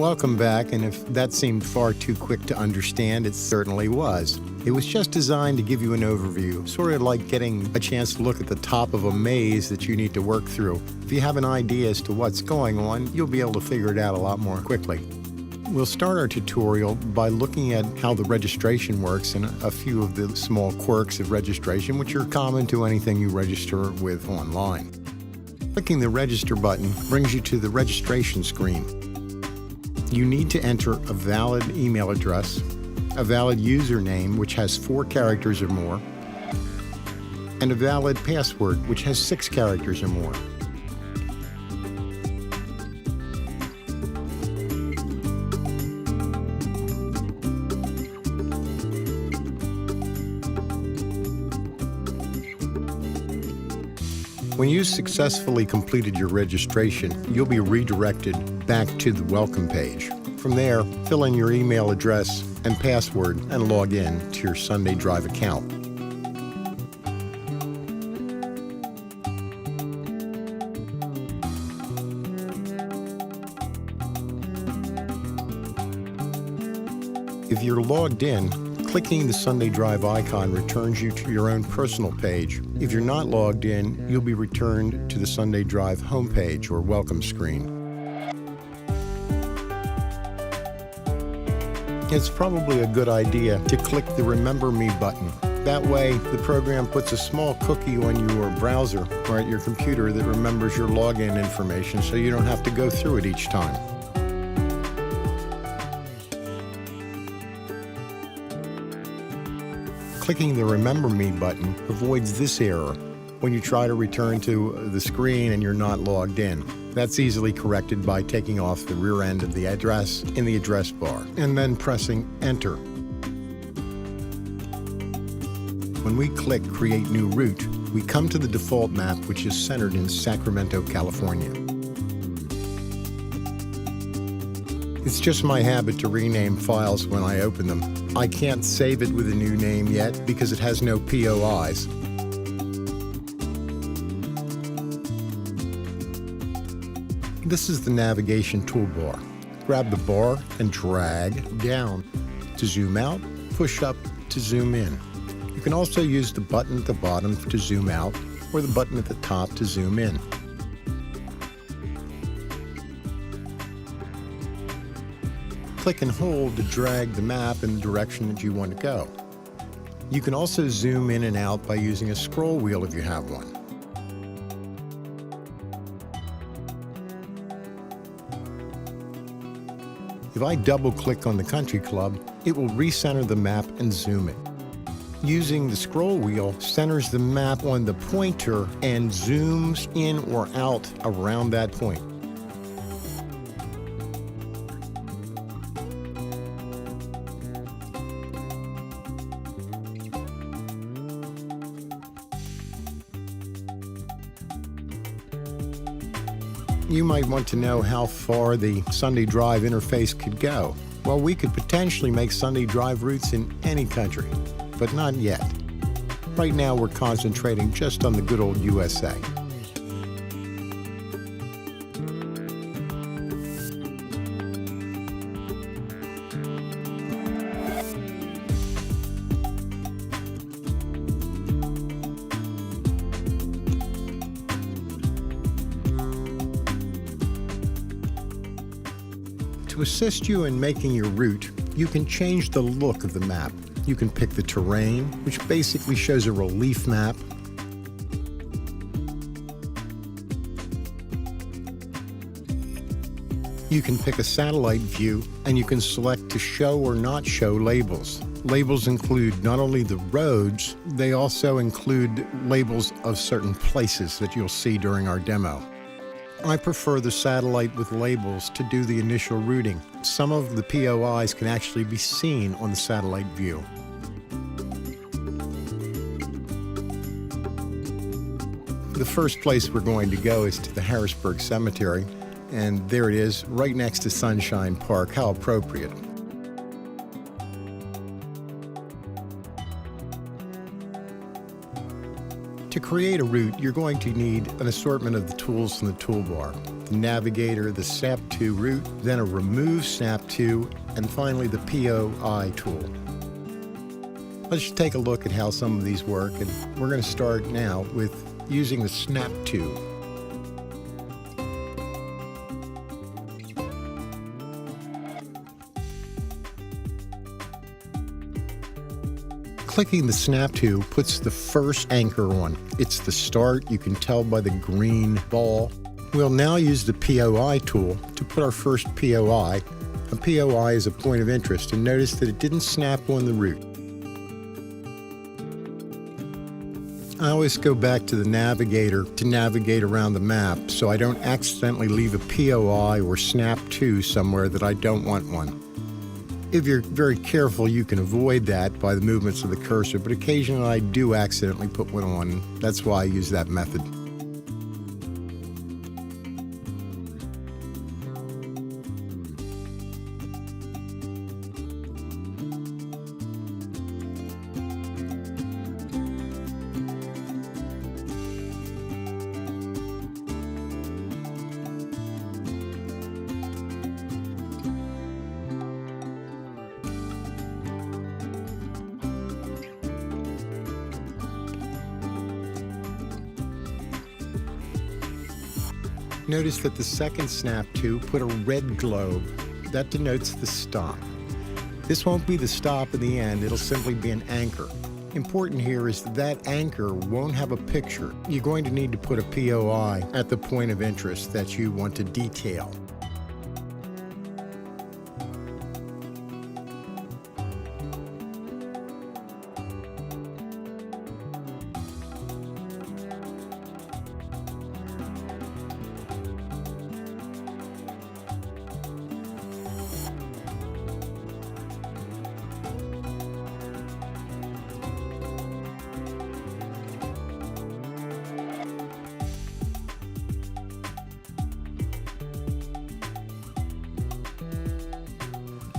Welcome back, and if that seemed far too quick to understand, it certainly was. It was just designed to give you an overview, sort of like getting a chance to look at the top of a maze that you need to work through. If you have an idea as to what's going on, you'll be able to figure it out a lot more quickly. We'll start our tutorial by looking at how the registration works and a few of the small quirks of registration, which are common to anything you register with online. Clicking the Register button brings you to the registration screen. You need to enter a valid email address, a valid username, which has 4 characters or more, and a valid password, which has 6 characters or more. When you successfully completed your registration, you'll be redirected back to the welcome page. From there, fill in your email address and password and log in to your Sunday Drive account. If you're logged in, clicking the Sunday Drive icon returns you to your own personal page. If you're not logged in, you'll be returned to the Sunday Drive homepage or welcome screen. It's probably a good idea to click the Remember Me button. That way, the program puts a small cookie on your browser or at your computer that remembers your login information so you don't have to go through it each time. Clicking the Remember Me button avoids this error when you try to return to the screen and you're not logged in. That's easily corrected by taking off the rear end of the address in the address bar and then pressing Enter. When we click Create New Route, we come to the default map, which is centered in Sacramento, California. It's just my habit to rename files when I open them. I can't save it with a new name yet because it has no POIs. This is the navigation toolbar. Grab the bar and drag down to zoom out, push up to zoom in. You can also use the button at the bottom to zoom out or the button at the top to zoom in. Click and hold to drag the map in the direction that you want to go. You can also zoom in and out by using a scroll wheel if you have one. If I double-click on the country club, it will recenter the map and zoom it. Using the scroll wheel centers the map on the pointer and zooms in or out around that point. You might want to know how far the Sunday Drive interface could go. Well, we could potentially make Sunday Drive routes in any country, but not yet. Right now, we're concentrating just on the good old USA. To assist you in making your route, you can change the look of the map. You can pick the terrain, which basically shows a relief map. You can pick a satellite view, and you can select to show or not show labels. Labels include not only the roads, they also include labels of certain places that you'll see during our demo. I prefer the satellite with labels to do the initial routing. Some of the POIs can actually be seen on the satellite view. The first place we're going to go is to the Harrisburg Cemetery, and there it is, right next to Sunshine Park. How appropriate. To create a route, you're going to need an assortment of the tools in the toolbar. The navigator, the Snap To route, then a remove Snap To, and finally the POI tool. Let's take a look at how some of these work, and we're going to start now with using the Snap To. Clicking the Snap To puts the first anchor on. It's the start, you can tell by the green ball. We'll now use the POI tool to put our first POI. A POI is a point of interest, and notice that it didn't snap on the route. I always go back to the navigator to navigate around the map so I don't accidentally leave a POI or Snap To somewhere that I don't want one. If you're very careful, you can avoid that by the movements of the cursor, but occasionally I do accidentally put one on. That's why I use that method. Notice that the second Snap To put a red globe. That denotes the stop. This won't be the stop in the end, it'll simply be an anchor. Important here is that anchor won't have a picture. You're going to need to put a POI at the point of interest that you want to detail.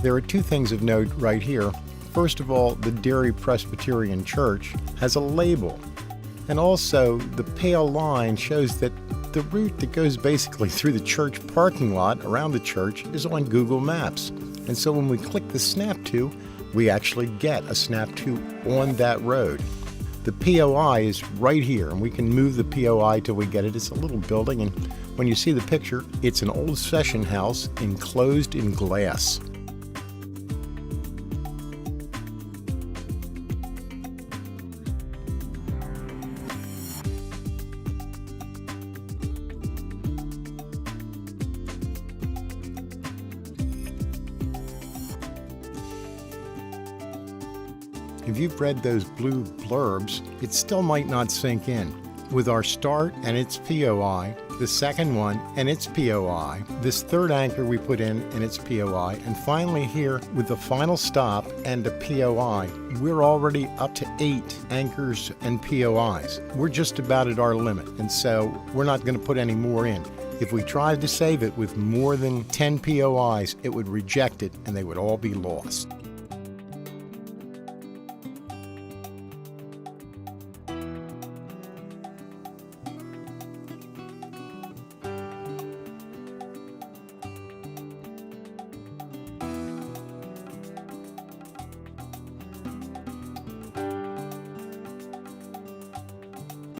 There are two things of note right here. First of all, the Derry Presbyterian Church has a label, and also the pale line shows that the route that goes basically through the church parking lot around the church is on Google Maps. And so when we click the Snap To, we actually get a Snap To on that road. The POI is right here, and we can move the POI till we get it. It's a little building, and when you see the picture, it's an old session house enclosed in glass. If you've read those blue blurbs, it still might not sink in. With our start and its POI, the second one and its POI, this third anchor we put in and its POI, and finally here with the final stop and a POI, we're already up to 8 anchors and POIs. We're just about at our limit, and so we're not going to put any more in. If we tried to save it with more than 10 POIs, it would reject it and they would all be lost.